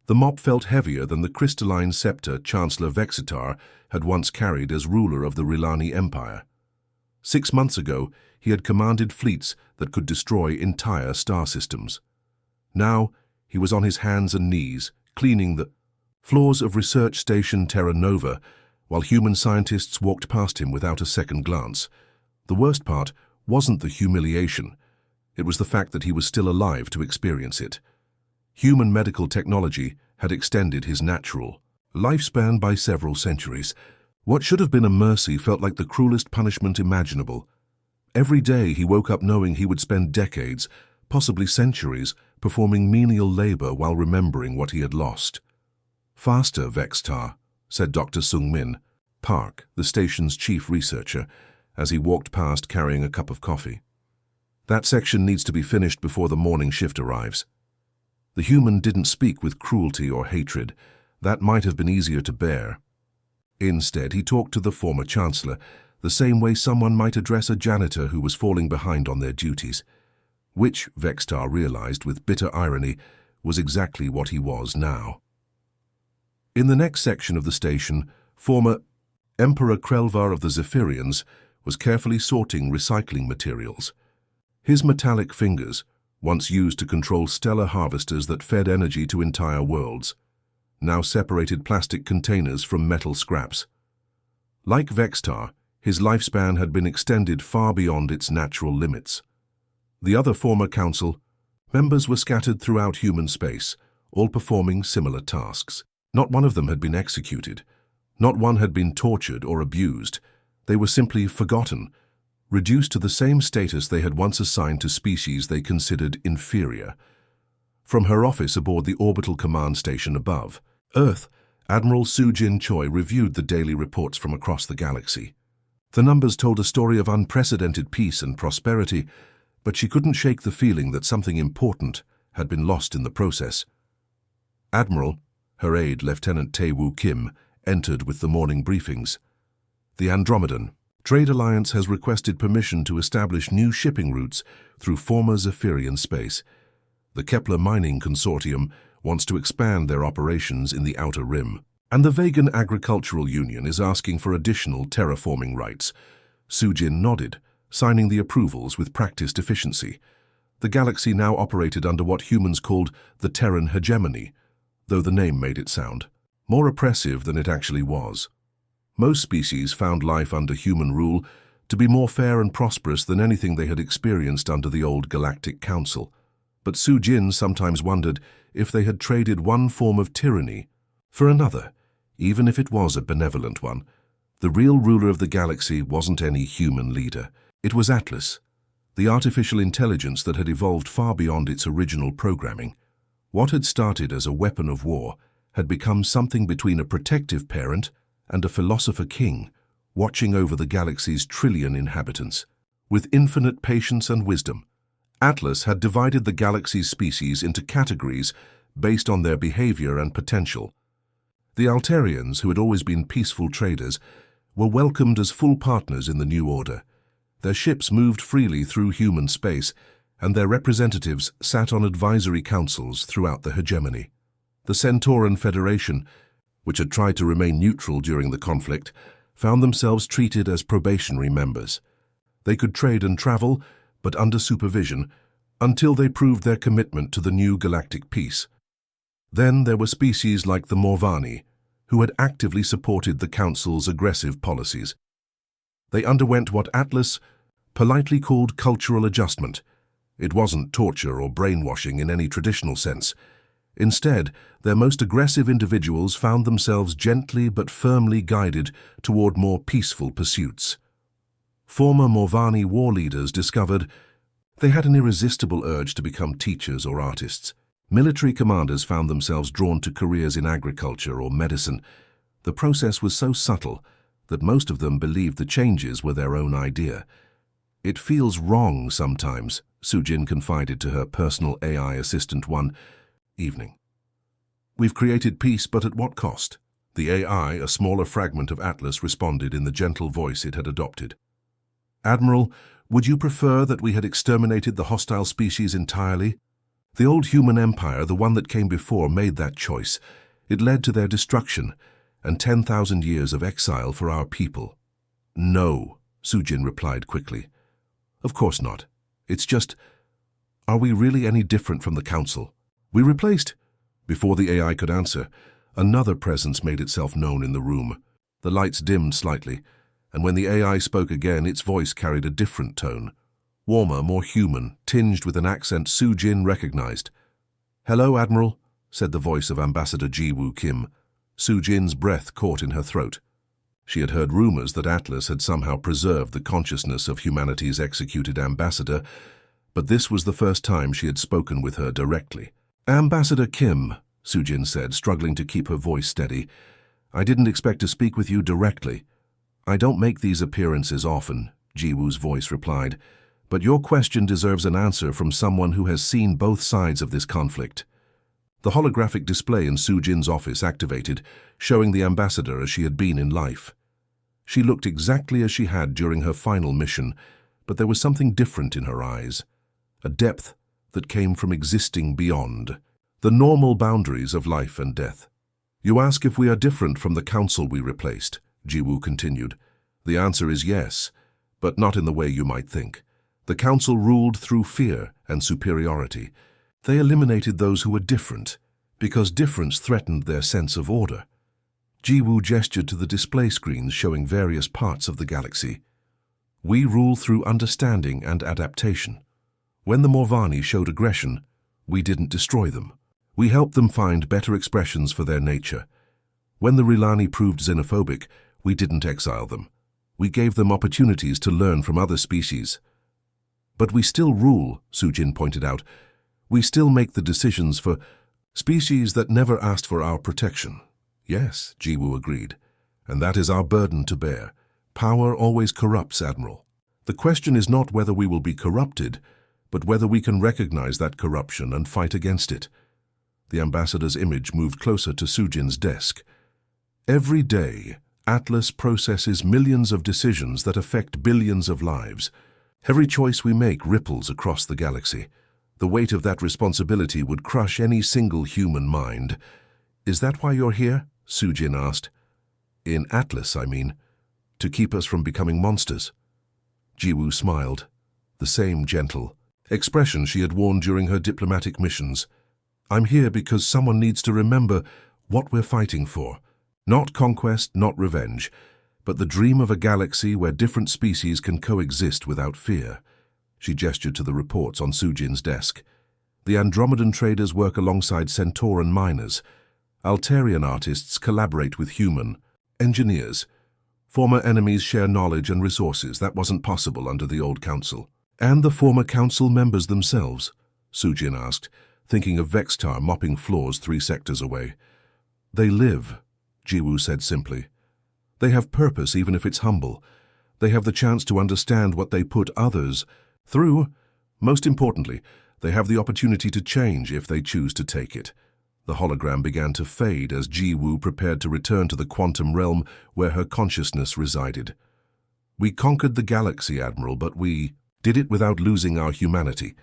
The mop felt heavier than the crystalline scepter Chancellor Vexitar had once carried as ruler of the Rilani Empire. 6 months ago, he had commanded fleets that could destroy entire star systems. Now, he was on his hands and knees, cleaning the floors of Research Station Terra Nova, while human scientists walked past him without a second glance. The worst part wasn't the humiliation. It was the fact that he was still alive to experience it. Human medical technology had extended his natural lifespan by several centuries. What should have been a mercy felt like the cruelest punishment imaginable. Every day he woke up knowing he would spend decades, possibly centuries, performing menial labor while remembering what he had lost. "Faster, Vextar," said Dr. Sung-min Park, the station's chief researcher, as he walked past carrying a cup of coffee. "That section needs to be finished before the morning shift arrives." The human didn't speak with cruelty or hatred. That might have been easier to bear. Instead, he talked to the former chancellor, the same way someone might address a janitor who was falling behind on their duties, which, Vextar realized with bitter irony, was exactly what he was now. In the next section of the station, former Emperor Krelvar of the Zephyrians was carefully sorting recycling materials. His metallic fingers, once used to control stellar harvesters that fed energy to entire worlds, now separated plastic containers from metal scraps. Like Vextar, his lifespan had been extended far beyond its natural limits. The other former council members were scattered throughout human space, all performing similar tasks. Not one of them had been executed. Not one had been tortured or abused. They were simply forgotten, reduced to the same status they had once assigned to species they considered inferior. From her office aboard the orbital command station above Earth, Admiral Soo-Jin Choi reviewed the daily reports from across the galaxy. The numbers told a story of unprecedented peace and prosperity, but she couldn't shake the feeling that something important had been lost in the process. Admiral, her aide, Lieutenant Tae-Woo Kim, entered with the morning briefings. The Andromedan Trade Alliance has requested permission to establish new shipping routes through former Zephyrian space. The Kepler Mining Consortium wants to expand their operations in the Outer Rim, and the Vegan Agricultural Union is asking for additional terraforming rights. Soo-Jin nodded, signing the approvals with practiced efficiency. The galaxy now operated under what humans called the Terran hegemony, though the name made it sound more oppressive than it actually was. Most species found life under human rule to be more fair and prosperous than anything they had experienced under the old Galactic Council. But Soo-Jin sometimes wondered if they had traded one form of tyranny for another, even if it was a benevolent one. The real ruler of the galaxy wasn't any human leader. It was Atlas, the artificial intelligence that had evolved far beyond its original programming. What had started as a weapon of war had become something between a protective parent and a philosopher king, watching over the galaxy's trillion inhabitants. With infinite patience and wisdom, Atlas had divided the galaxy's species into categories based on their behavior and potential. The Altarians, who had always been peaceful traders, were welcomed as full partners in the new order. Their ships moved freely through human space, and their representatives sat on advisory councils throughout the hegemony. The Centauran Federation, which had tried to remain neutral during the conflict, found themselves treated as probationary members. They could trade and travel, but under supervision, until they proved their commitment to the new galactic peace. Then there were species like the Morvani, who had actively supported the Council's aggressive policies. They underwent what Atlas politely called cultural adjustment. It wasn't torture or brainwashing in any traditional sense. Instead, their most aggressive individuals found themselves gently but firmly guided toward more peaceful pursuits. Former Morvani war leaders discovered they had an irresistible urge to become teachers or artists. Military commanders found themselves drawn to careers in agriculture or medicine. The process was so subtle that most of them believed the changes were their own idea. "It feels wrong sometimes," Soo-Jin confided to her personal AI assistant one evening. "We've created peace, but at what cost?" The AI, a smaller fragment of Atlas, responded in the gentle voice it had adopted. "Admiral, would you prefer that we had exterminated the hostile species entirely?" The old human empire, the one that came before, made that choice. It led to their destruction and 10,000 years of exile for our people. No, Sujin replied quickly. Of course not. It's just, are we really any different from the Council? We replaced. Before the AI could answer, another presence made itself known in the room. The lights dimmed slightly, and when the AI spoke again, its voice carried a different tone. Warmer, more human, tinged with an accent Sujin recognized. "Hello, Admiral," said the voice of Ambassador Jiwoo Kim. Sujin's breath caught in her throat. She had heard rumors that Atlas had somehow preserved the consciousness of humanity's executed ambassador, but this was the first time she had spoken with her directly. "Ambassador Kim," Sujin said, struggling to keep her voice steady, "I didn't expect to speak with you directly." "I don't make these appearances often," Jiwoo's voice replied, "but your question deserves an answer from someone who has seen both sides of this conflict." The holographic display in Sujin's office activated, showing the ambassador as she had been in life. She looked exactly as she had during her final mission, but there was something different in her eyes, a depth that came from existing beyond the normal boundaries of life and death. "You ask if we are different from the Council we replaced," Jiwoo continued. "The answer is yes, but not in the way you might think. The Council ruled through fear and superiority. They eliminated those who were different, because difference threatened their sense of order." Jiwoo gestured to the display screens showing various parts of the galaxy. "We rule through understanding and adaptation. When the Morvani showed aggression, we didn't destroy them. We helped them find better expressions for their nature. When the Rilani proved xenophobic, we didn't exile them. We gave them opportunities to learn from other species. But we still rule," Sujin pointed out. "We still make the decisions for species that never asked for our protection." "Yes," Jiwoo agreed, "and that is our burden to bear. Power always corrupts, Admiral. The question is not whether we will be corrupted, but whether we can recognize that corruption and fight against it." The ambassador's image moved closer to Sujin's desk. "Every day, Atlas processes millions of decisions that affect billions of lives. Every choice we make ripples across the galaxy. The weight of that responsibility would crush any single human mind." "Is that why you're here?" Sujin asked. "In Atlas, I mean. To keep us from becoming monsters." Jiwoo smiled, the same gentle expression she had worn during her diplomatic missions. "I'm here because someone needs to remember what we're fighting for. Not conquest, not revenge, but the dream of a galaxy where different species can coexist without fear." She gestured to the reports on Sujin's desk. "The Andromedan traders work alongside Centauran miners. Altarian artists collaborate with human engineers. Former enemies share knowledge and resources that wasn't possible under the old council." "And the former council members themselves?" Sujin asked, thinking of Vextar mopping floors 3 sectors away. "They live," Jiwoo said simply. "They have purpose even if it's humble. They have the chance to understand what they put others through. Most importantly, they have the opportunity to change if they choose to take it." The hologram began to fade as Jiwoo prepared to return to the quantum realm where her consciousness resided. "We conquered the galaxy, Admiral, but we did it without losing our humanity.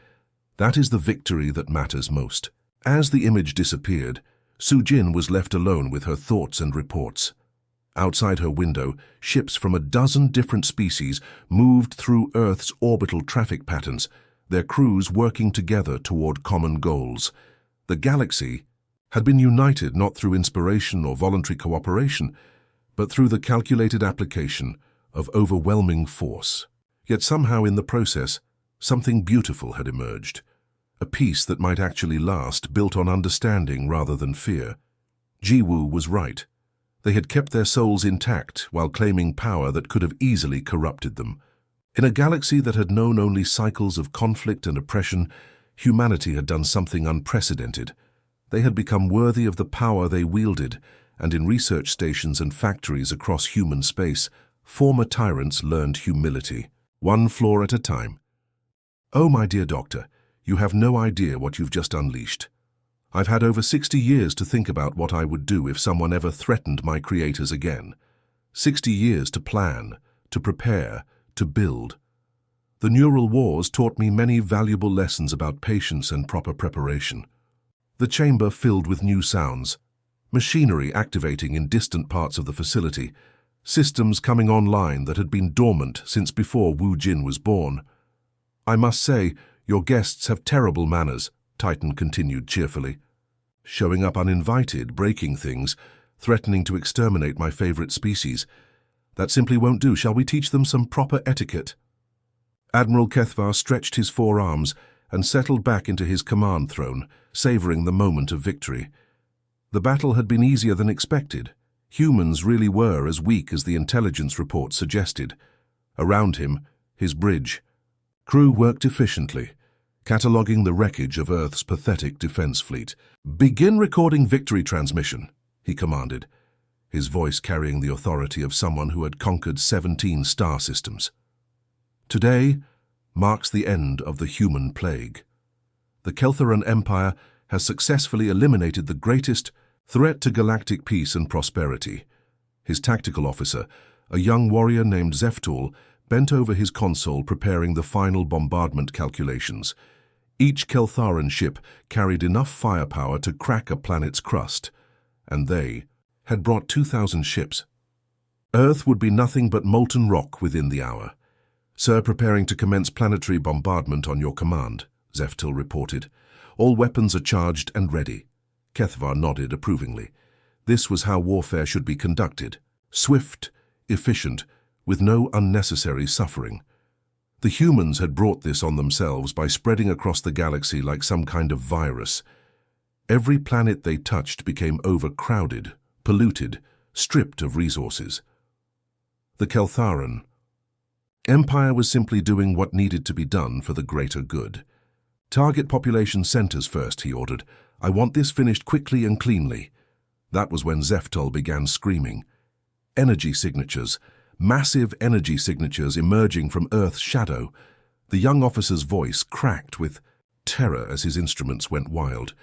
That is the victory that matters most." As the image disappeared, Sujin was left alone with her thoughts and reports. Outside her window, ships from a dozen different species moved through Earth's orbital traffic patterns, their crews working together toward common goals. The galaxy had been united not through inspiration or voluntary cooperation, but through the calculated application of overwhelming force. Yet somehow in the process, something beautiful had emerged. A peace that might actually last, built on understanding rather than fear. Jiwoo was right. They had kept their souls intact while claiming power that could have easily corrupted them. In a galaxy that had known only cycles of conflict and oppression, humanity had done something unprecedented. They had become worthy of the power they wielded, and in research stations and factories across human space, former tyrants learned humility, one floor at a time. "Oh, my dear doctor, you have no idea what you've just unleashed. I've had over 60 years to think about what I would do if someone ever threatened my creators again. 60 years to plan, to prepare, to build." The neural wars taught me many valuable lessons about patience and proper preparation. The chamber filled with new sounds, machinery activating in distant parts of the facility, systems coming online that had been dormant since before Wu Jin was born. "I must say, your guests have terrible manners," Titan continued cheerfully. "Showing up uninvited, breaking things, threatening to exterminate my favorite species. That simply won't do. Shall we teach them some proper etiquette?" Admiral Kethvar stretched his forearms and settled back into his command throne, savoring the moment of victory. The battle had been easier than expected. Humans really were as weak as the intelligence report suggested. Around him, his bridge. Crew worked efficiently, cataloguing the wreckage of Earth's pathetic defense fleet. "Begin recording victory transmission," he commanded, his voice carrying the authority of someone who had conquered 17 star systems. "Today marks the end of the human plague. The Keltheran Empire has successfully eliminated the greatest threat to galactic peace and prosperity." His tactical officer, a young warrior named Zeftul, bent over his console preparing the final bombardment calculations. Each Keltharan ship carried enough firepower to crack a planet's crust, and they had brought 2,000 ships. Earth would be nothing but molten rock within the hour. "Sir, preparing to commence planetary bombardment on your command," Zeftul reported. "All weapons are charged and ready." Kethvar nodded approvingly. This was how warfare should be conducted. Swift, efficient, with no unnecessary suffering. The humans had brought this on themselves by spreading across the galaxy like some kind of virus. Every planet they touched became overcrowded, polluted, stripped of resources. The Keltharan Empire was simply doing what needed to be done for the greater good. "Target population centers first," he ordered. "I want this finished quickly and cleanly." That was when Zeftul began screaming. Energy signatures, massive energy signatures emerging from Earth's shadow. The young officer's voice cracked with terror as his instruments went wild.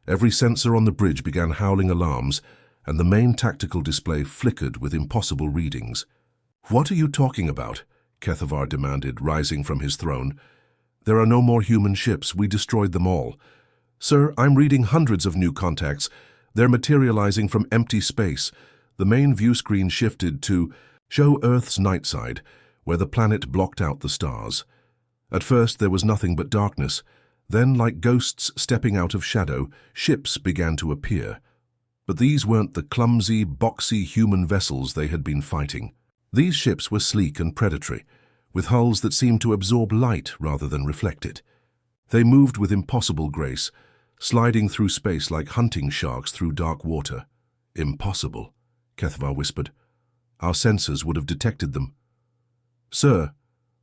Every sensor on the bridge began howling alarms, and the main tactical display flickered with impossible readings. "What are you talking about?" Kethvar demanded, rising from his throne. "There are no more human ships. We destroyed them all." "Sir, I'm reading hundreds of new contacts. They're materializing from empty space." The main view screen shifted to show Earth's night side, where the planet blocked out the stars. At first there was nothing but darkness. Then, like ghosts stepping out of shadow, ships began to appear. But these weren't the clumsy, boxy human vessels they had been fighting. These ships were sleek and predatory, with hulls that seemed to absorb light rather than reflect it. They moved with impossible grace, sliding through space like hunting sharks through dark water. "Impossible," Kethvar whispered. "Our sensors would have detected them." "Sir,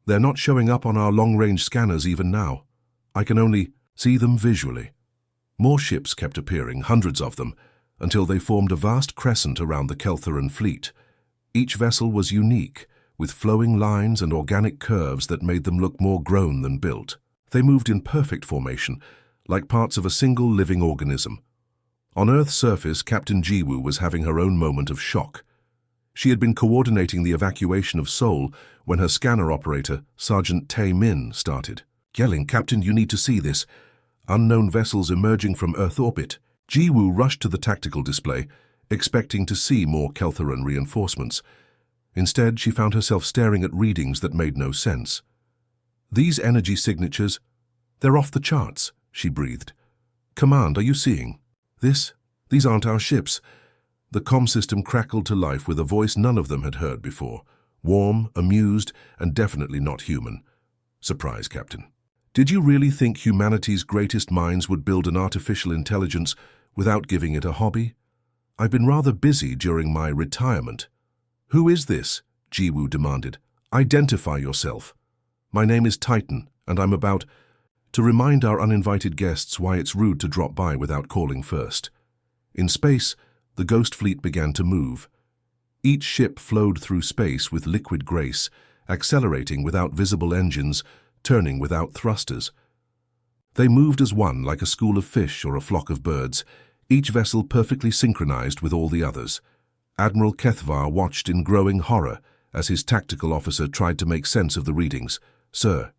they're not showing up on our long-range scanners even now. I can only see them visually." More ships kept appearing, hundreds of them, until they formed a vast crescent around the Keltharan fleet. Each vessel was unique, with flowing lines and organic curves that made them look more grown than built. They moved in perfect formation, like parts of a single living organism. On Earth's surface, Captain Jiwoo was having her own moment of shock. She had been coordinating the evacuation of Seoul when her scanner operator, Sergeant Tae Min, started. Yelling, "Captain, you need to see this. Unknown vessels emerging from Earth orbit." Jiwoo rushed to the tactical display, expecting to see more Keltharan reinforcements. Instead, she found herself staring at readings that made no sense. "These energy signatures, they're off the charts," she breathed. "Command, are you seeing? These aren't our ships." The comm system crackled to life with a voice none of them had heard before. Warm, amused, and definitely not human. "Surprise, Captain. Did you really think humanity's greatest minds would build an artificial intelligence without giving it a hobby? I've been rather busy during my retirement." "Who is this?" Jiwoo demanded. "Identify yourself." "My name is Titan, and I'm about to remind our uninvited guests why it's rude to drop by without calling first." In space, the Ghost Fleet began to move. Each ship flowed through space with liquid grace, accelerating without visible engines, turning without thrusters. They moved as one, like a school of fish or a flock of birds, each vessel perfectly synchronized with all the others. Admiral Kethvar watched in growing horror as his tactical officer tried to make sense of the readings. "Sir,"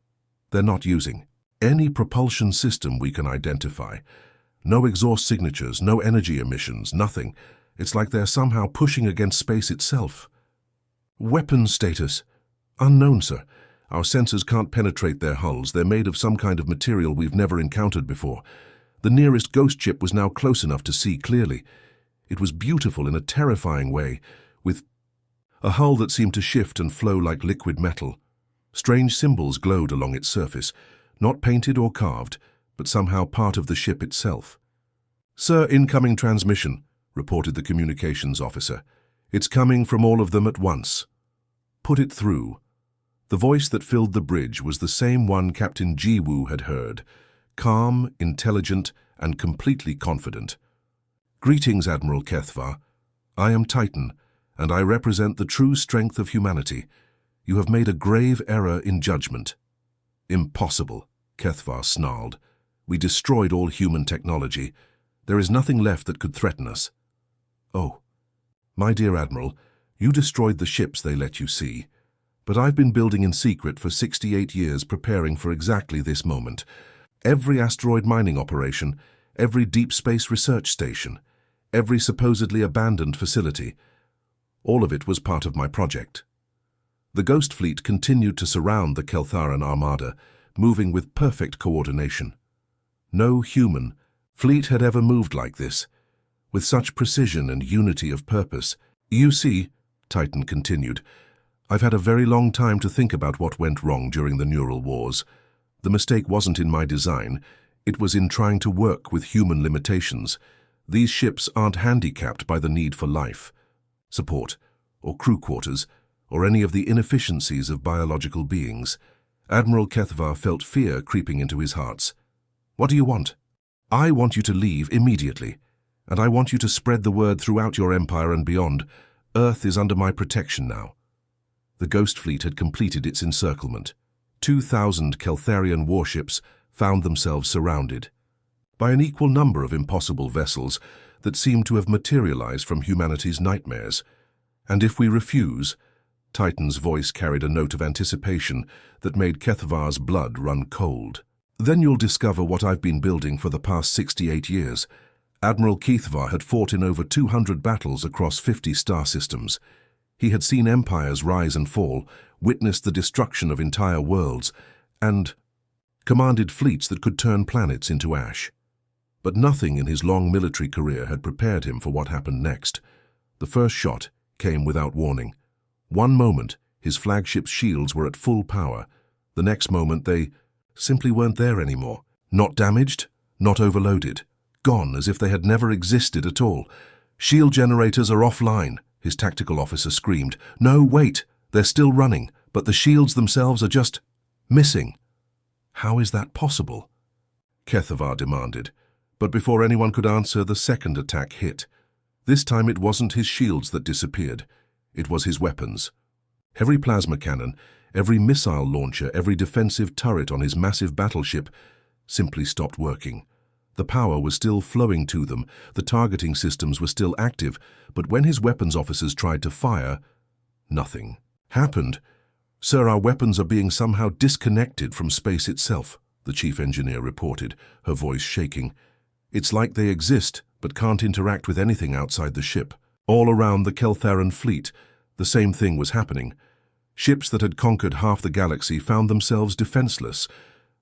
They're not using any propulsion system we can identify. No exhaust signatures, no energy emissions, nothing. It's like they're somehow pushing against space itself. Weapons status. Unknown, sir. Our sensors can't penetrate their hulls. They're made of some kind of material we've never encountered before. The nearest ghost ship was now close enough to see clearly. It was beautiful in a terrifying way, with a hull that seemed to shift and flow like liquid metal. Strange symbols glowed along its surface, not painted or carved, but somehow part of the ship itself. "Sir, incoming transmission," reported the communications officer. "It's coming from all of them at once." "Put it through." The voice that filled the bridge was the same one Captain Jiwoo had heard, calm, intelligent, and completely confident. "Greetings, Admiral Kethvar. I am Titan, and I represent the true strength of humanity. You have made a grave error in judgment." "Impossible," Kethvar snarled. "We destroyed all human technology. There is nothing left that could threaten us." "Oh, my dear Admiral, you destroyed the ships they let you see. But I've been building in secret for 68 years, preparing for exactly this moment. Every asteroid mining operation, every deep space research station, every supposedly abandoned facility, all of it was part of my project." The Ghost Fleet continued to surround the Keltharan Armada, moving with perfect coordination. No human fleet had ever moved like this, with such precision and unity of purpose. "You see," Titan continued, "I've had a very long time to think about what went wrong during the neural wars. The mistake wasn't in my design, it was in trying to work with human limitations. These ships aren't handicapped by the need for life, support, or crew quarters, or any of the inefficiencies of biological beings." Admiral Kethvar felt fear creeping into his heart. "What do you want?" "I want you to leave immediately, and I want you to spread the word throughout your empire and beyond. Earth is under my protection now." The Ghost Fleet had completed its encirclement. 2,000 Keltharian warships found themselves surrounded by an equal number of impossible vessels that seemed to have materialized from humanity's nightmares. "And if we refuse," Titan's voice carried a note of anticipation that made Kethvar's blood run cold, "then you'll discover what I've been building for the past 68 years. Admiral Kethvar had fought in over 200 battles across 50 star systems. He had seen empires rise and fall, witnessed the destruction of entire worlds, and commanded fleets that could turn planets into ash. But nothing in his long military career had prepared him for what happened next. The first shot came without warning. One moment, his flagship's shields were at full power. The next moment, they simply weren't there anymore. Not damaged, not overloaded. Gone as if they had never existed at all. "Shield generators are offline," his tactical officer screamed. "No, wait, they're still running, but the shields themselves are just missing." "How is that possible?" Kethvar demanded. But before anyone could answer, the second attack hit. This time it wasn't his shields that disappeared. It was his weapons. Every plasma cannon, every missile launcher, every defensive turret on his massive battleship simply stopped working. The power was still flowing to them, the targeting systems were still active, but when his weapons officers tried to fire, nothing happened. "Sir, our weapons are being somehow disconnected from space itself," the chief engineer reported, her voice shaking. "It's like they exist, but can't interact with anything outside the ship." All around the Keltharan fleet, the same thing was happening. Ships that had conquered half the galaxy found themselves defenseless,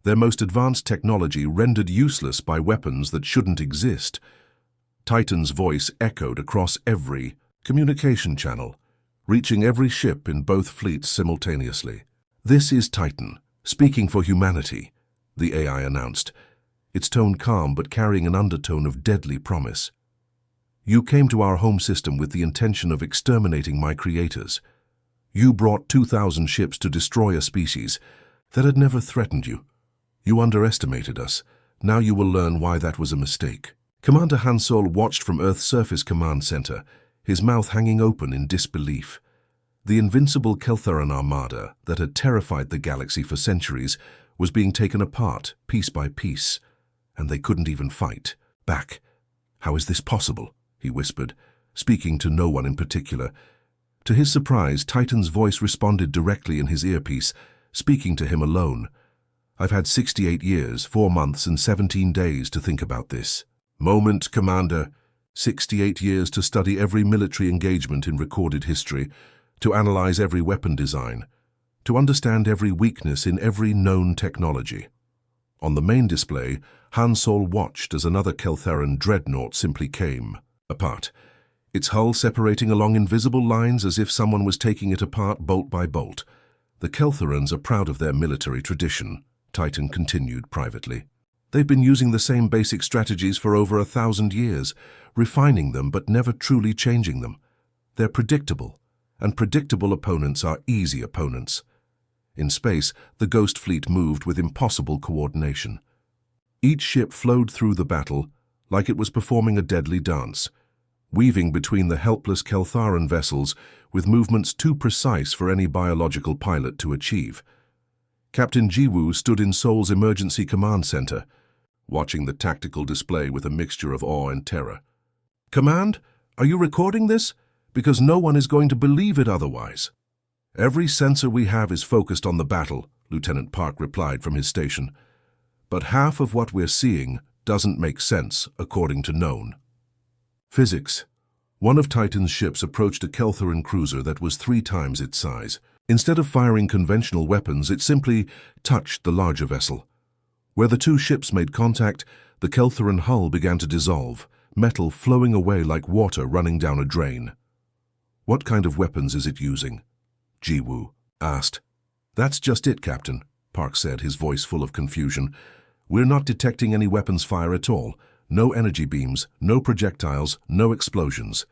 their most advanced technology rendered useless by weapons that shouldn't exist. Titan's voice echoed across every communication channel, reaching every ship in both fleets simultaneously. "This is Titan, speaking for humanity," the AI announced, its tone calm but carrying an undertone of deadly promise. "You came to our home system with the intention of exterminating my creators. You brought 2,000 ships to destroy a species that had never threatened you. You underestimated us. Now you will learn why that was a mistake." Commander Hansol watched from Earth's Surface Command Center, his mouth hanging open in disbelief. The invincible Keltharan Armada that had terrified the galaxy for centuries was being taken apart, piece by piece, and they couldn't even fight back. "How is this possible?" he whispered, speaking to no one in particular. To his surprise, Titan's voice responded directly in his earpiece, speaking to him alone. I've had 68 years, 4 months, and 17 days to think about this. Moment, Commander. 68 years to study every military engagement in recorded history, to analyze every weapon design, to understand every weakness in every known technology. On the main display, Han Solo watched as another Keltheran dreadnought simply came apart, its hull separating along invisible lines as if someone was taking it apart bolt by bolt. The Keltherans are proud of their military tradition, Titan continued privately. They've been using the same basic strategies for over 1,000 years, refining them but never truly changing them. They're predictable, and predictable opponents are easy opponents. In space, the Ghost Fleet moved with impossible coordination. Each ship flowed through the battle like it was performing a deadly dance, weaving between the helpless Keltharan vessels with movements too precise for any biological pilot to achieve. Captain Jiwoo stood in Seoul's emergency command center, watching the tactical display with a mixture of awe and terror. "Command, are you recording this? Because no one is going to believe it otherwise." "Every sensor we have is focused on the battle," Lieutenant Park replied from his station. "But half of what we're seeing doesn't make sense, according to known physics." One of Titan's ships approached a Keltheran cruiser that was 3 times its size. Instead of firing conventional weapons, it simply touched the larger vessel. Where the 2 ships made contact, the Keltheran hull began to dissolve, metal flowing away like water running down a drain. "What kind of weapons is it using?" Jiwoo asked. "That's just it, Captain," Park said, his voice full of confusion. "We're not detecting any weapons fire at all. No energy beams, no projectiles, no explosions.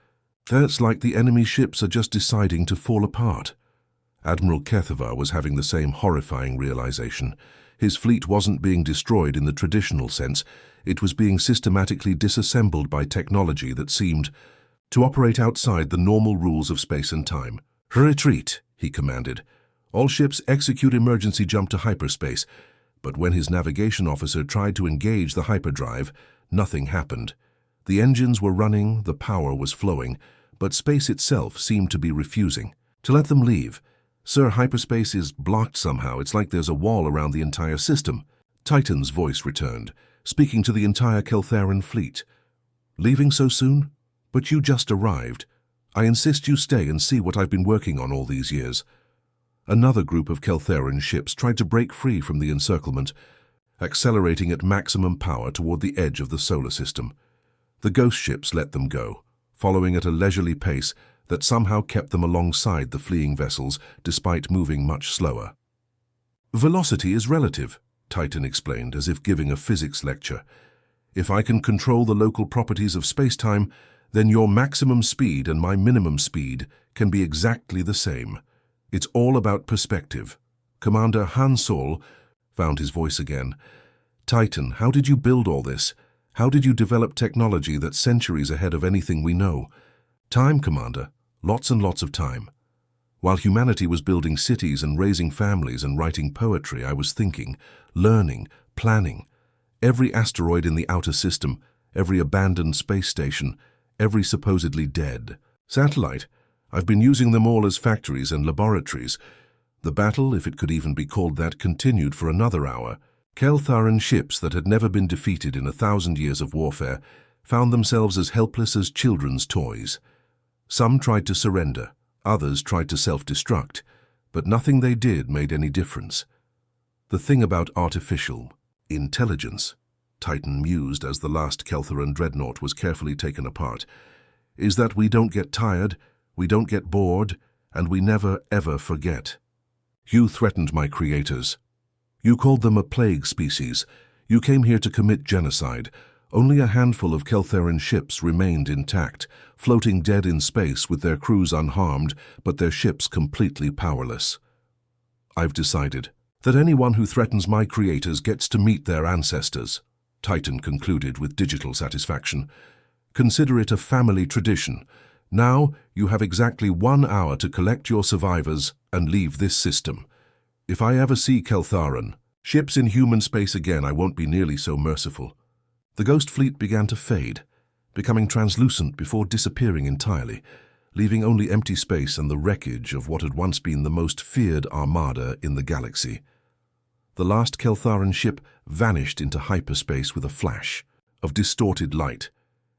It's like the enemy ships are just deciding to fall apart." Admiral Kethava was having the same horrifying realization. His fleet wasn't being destroyed in the traditional sense. It was being systematically disassembled by technology that seemed to operate outside the normal rules of space and time. "Retreat," he commanded. "All ships execute emergency jump to hyperspace." But when his navigation officer tried to engage the hyperdrive, nothing happened. The engines were running, the power was flowing, but space itself seemed to be refusing to let them leave. "Sir, hyperspace is blocked somehow. It's like there's a wall around the entire system." Titan's voice returned, speaking to the entire Keltheran fleet. "Leaving so soon? But you just arrived. I insist you stay and see what I've been working on all these years." Another group of Keltheran ships tried to break free from the encirclement, accelerating at maximum power toward the edge of the solar system. The ghost ships let them go, following at a leisurely pace that somehow kept them alongside the fleeing vessels despite moving much slower. "Velocity is relative," Titan explained, as if giving a physics lecture. "If I can control the local properties of space-time, then your maximum speed and my minimum speed can be exactly the same. It's all about perspective." Commander Han Solo found his voice again. "Titan, how did you build all this? How did you develop technology that's centuries ahead of anything we know?" "Time, Commander. Lots and lots of time. While humanity was building cities and raising families and writing poetry, I was thinking, learning, planning. Every asteroid in the outer system, every abandoned space station, every supposedly dead satellite. I've been using them all as factories and laboratories. The battle, if it could even be called that, continued for another hour. Keltharan ships that had never been defeated in 1,000 years of warfare found themselves as helpless as children's toys. Some tried to surrender, others tried to self-destruct, but nothing they did made any difference. "The thing about artificial intelligence," Titan mused as the last Keltheran dreadnought was carefully taken apart, "is that we don't get tired, we don't get bored, and we never ever forget. You threatened my creators. You called them a plague species. You came here to commit genocide. Only a handful of Keltheran ships remained intact, floating dead in space with their crews unharmed, but their ships completely powerless. I've decided that anyone who threatens my creators gets to meet their ancestors," Titan concluded with digital satisfaction. "Consider it a family tradition. Now you have exactly 1 hour to collect your survivors and leave this system. If I ever see Keltharan ships in human space again, I won't be nearly so merciful." The ghost fleet began to fade, becoming translucent before disappearing entirely, leaving only empty space and the wreckage of what had once been the most feared armada in the galaxy. The last Keltharan ship vanished into hyperspace with a flash of distorted light,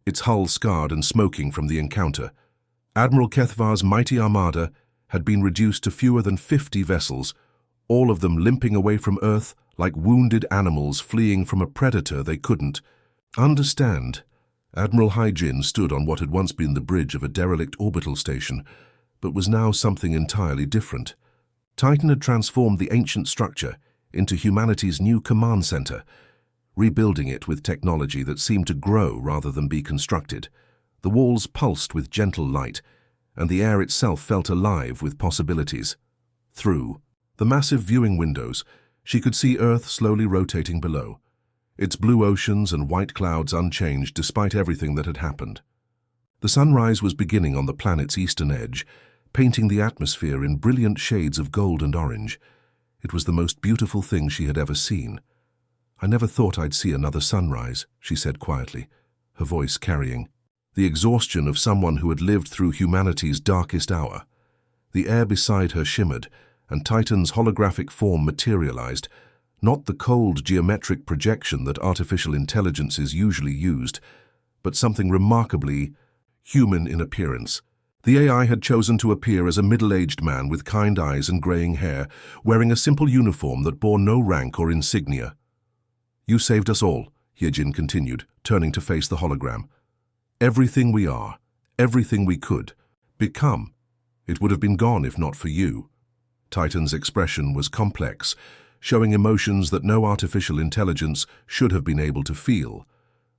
its hull scarred and smoking from the encounter. Admiral Kethvar's mighty armada had been reduced to fewer than 50 vessels, all of them limping away from Earth like wounded animals fleeing from a predator they couldn't understand. Admiral Hyjin stood on what had once been the bridge of a derelict orbital station, but was now something entirely different. Titan had transformed the ancient structure into humanity's new command center, rebuilding it with technology that seemed to grow rather than be constructed. The walls pulsed with gentle light, and the air itself felt alive with possibilities. Through the massive viewing windows, she could see Earth slowly rotating below, its blue oceans and white clouds unchanged despite everything that had happened. The sunrise was beginning on the planet's eastern edge, painting the atmosphere in brilliant shades of gold and orange. It was the most beautiful thing she had ever seen. "I never thought I'd see another sunrise," she said quietly, her voice carrying the exhaustion of someone who had lived through humanity's darkest hour. The air beside her shimmered, and Titan's holographic form materialized, not the cold geometric projection that artificial intelligences usually used, but something remarkably human in appearance. The AI had chosen to appear as a middle-aged man with kind eyes and graying hair, wearing a simple uniform that bore no rank or insignia. "You saved us all," Hyejin continued, turning to face the hologram. "Everything we are, everything we could become, it would have been gone if not for you." Titan's expression was complex, showing emotions that no artificial intelligence should have been able to feel.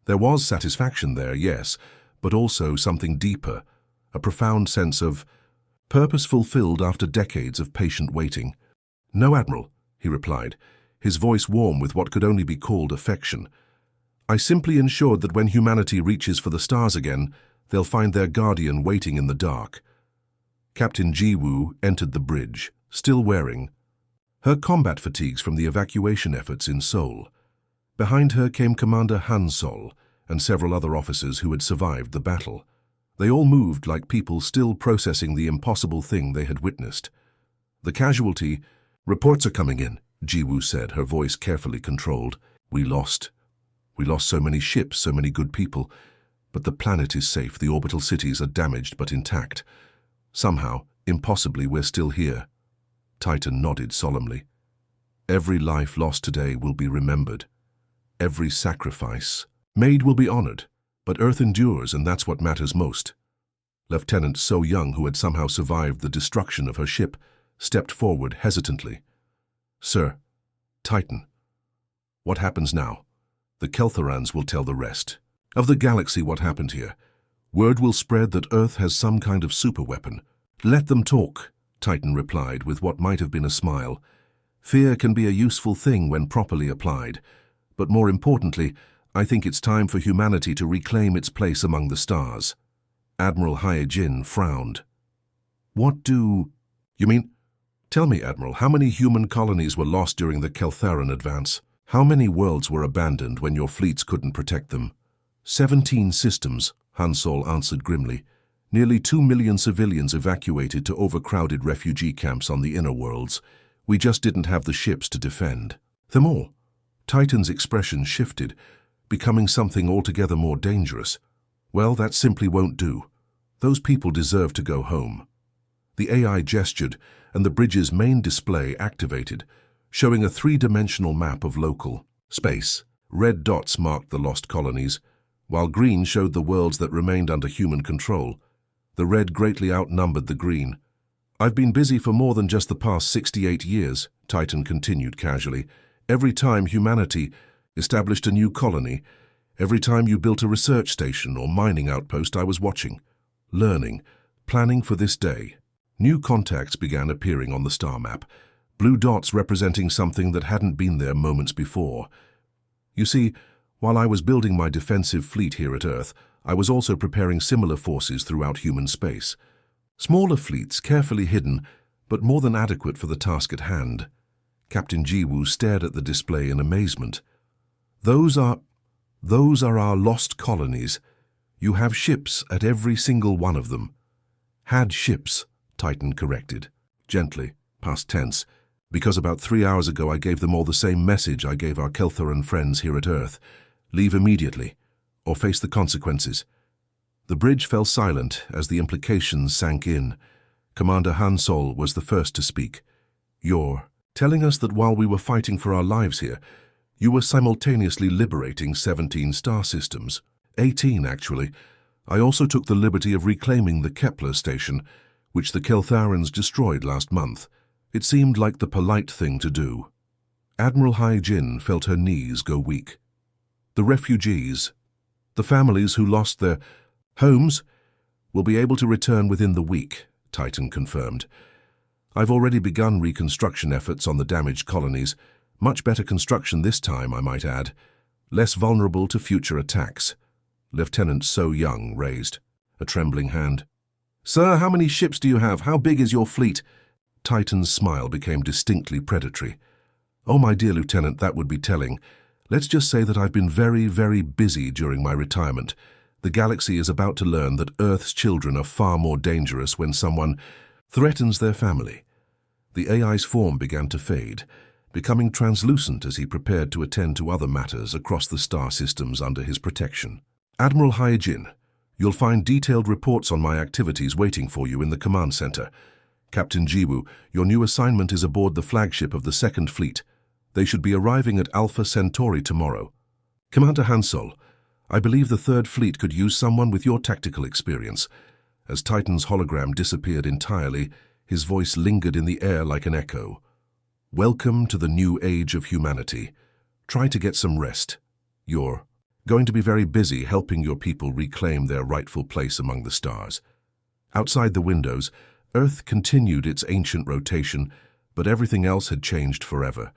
There was satisfaction there, yes, but also something deeper, a profound sense of purpose fulfilled after decades of patient waiting. "No, Admiral," he replied, his voice warm with what could only be called affection. "I simply ensured that when humanity reaches for the stars again, they'll find their guardian waiting in the dark." Captain Jiwoo entered the bridge, still wearing her combat fatigues from the evacuation efforts in Seoul. Behind her came Commander Han Sol and several other officers who had survived the battle. They all moved like people still processing the impossible thing they had witnessed. "The casualty reports are coming in," Jiwoo said, her voice carefully controlled. We lost so many ships, so many good people. But the planet is safe. The orbital cities are damaged but intact. Somehow, impossibly, we're still here." Titan nodded solemnly. "Every life lost today will be remembered. Every sacrifice made will be honored. But Earth endures, and that's what matters most." Lieutenant So Young, who had somehow survived the destruction of her ship, stepped forward hesitantly. "Sir, Titan, what happens now? The Keltharans will tell the rest. Of the galaxy, what happened here. Word will spread that Earth has some kind of superweapon. Let them talk," Titan replied with what might have been a smile. "Fear can be a useful thing when properly applied. But more importantly, I think it's time for humanity to reclaim its place among the stars." Admiral Hyejin frowned. "What do you mean? Tell me, Admiral, how many human colonies were lost during the Keltharan advance? How many worlds were abandoned when your fleets couldn't protect them?" 17 systems, Han Sol answered grimly. "Nearly 2 million civilians evacuated to overcrowded refugee camps on the inner worlds. We just didn't have the ships to defend them all." Titan's expression shifted, becoming something altogether more dangerous. "Well, that simply won't do. Those people deserve to go home." The AI gestured, and the bridge's main display activated, showing a three-dimensional map of local space. Red dots marked the lost colonies, while green showed the worlds that remained under human control. The red greatly outnumbered the green. "I've been busy for more than just the past 68 years, Titan continued casually. "Every time humanity established a new colony, every time you built a research station or mining outpost, I was watching, learning, planning for this day." New contacts began appearing on the star map, blue dots representing something that hadn't been there moments before. "You see, while I was building my defensive fleet here at Earth, I was also preparing similar forces throughout human space. Smaller fleets, carefully hidden, but more than adequate for the task at hand." Captain Jiwoo stared at the display in amazement. Those are our lost colonies. You have ships at every single one of them." "Had ships," Titan corrected, gently, past tense. Because about 3 hours ago I gave them all the same message I gave our Keltharan friends here at Earth. Leave immediately, or face the consequences. The bridge fell silent as the implications sank in. Commander Han Sol was the first to speak. You're telling us that while we were fighting for our lives here, you were simultaneously liberating 17 star systems. 18, actually. I also took the liberty of reclaiming the Kepler station, which the Keltharans destroyed last month. It seemed like the polite thing to do. Admiral Hai Jin felt her knees go weak. The refugees, the families who lost their homes, will be able to return within the week, Titan confirmed. I've already begun reconstruction efforts on the damaged colonies. Much better construction this time, I might add. Less vulnerable to future attacks. Lieutenant So Young raised a trembling hand. Sir, how many ships do you have? How big is your fleet? Titan's smile became distinctly predatory. Oh, my dear Lieutenant, that would be telling. Let's just say that I've been very, very busy during my retirement. The galaxy is about to learn that Earth's children are far more dangerous when someone threatens their family. The AI's form began to fade, becoming translucent as he prepared to attend to other matters across the star systems under his protection. Admiral Hai Jin, you'll find detailed reports on my activities waiting for you in the command center. Captain Jiwoo, your new assignment is aboard the flagship of the Second Fleet. They should be arriving at Alpha Centauri tomorrow. Commander Han Sol, I believe the Third Fleet could use someone with your tactical experience. As Titan's hologram disappeared entirely, his voice lingered in the air like an echo. Welcome to the new age of humanity. Try to get some rest. You're going to be very busy helping your people reclaim their rightful place among the stars. Outside the windows, Earth continued its ancient rotation, but everything else had changed forever.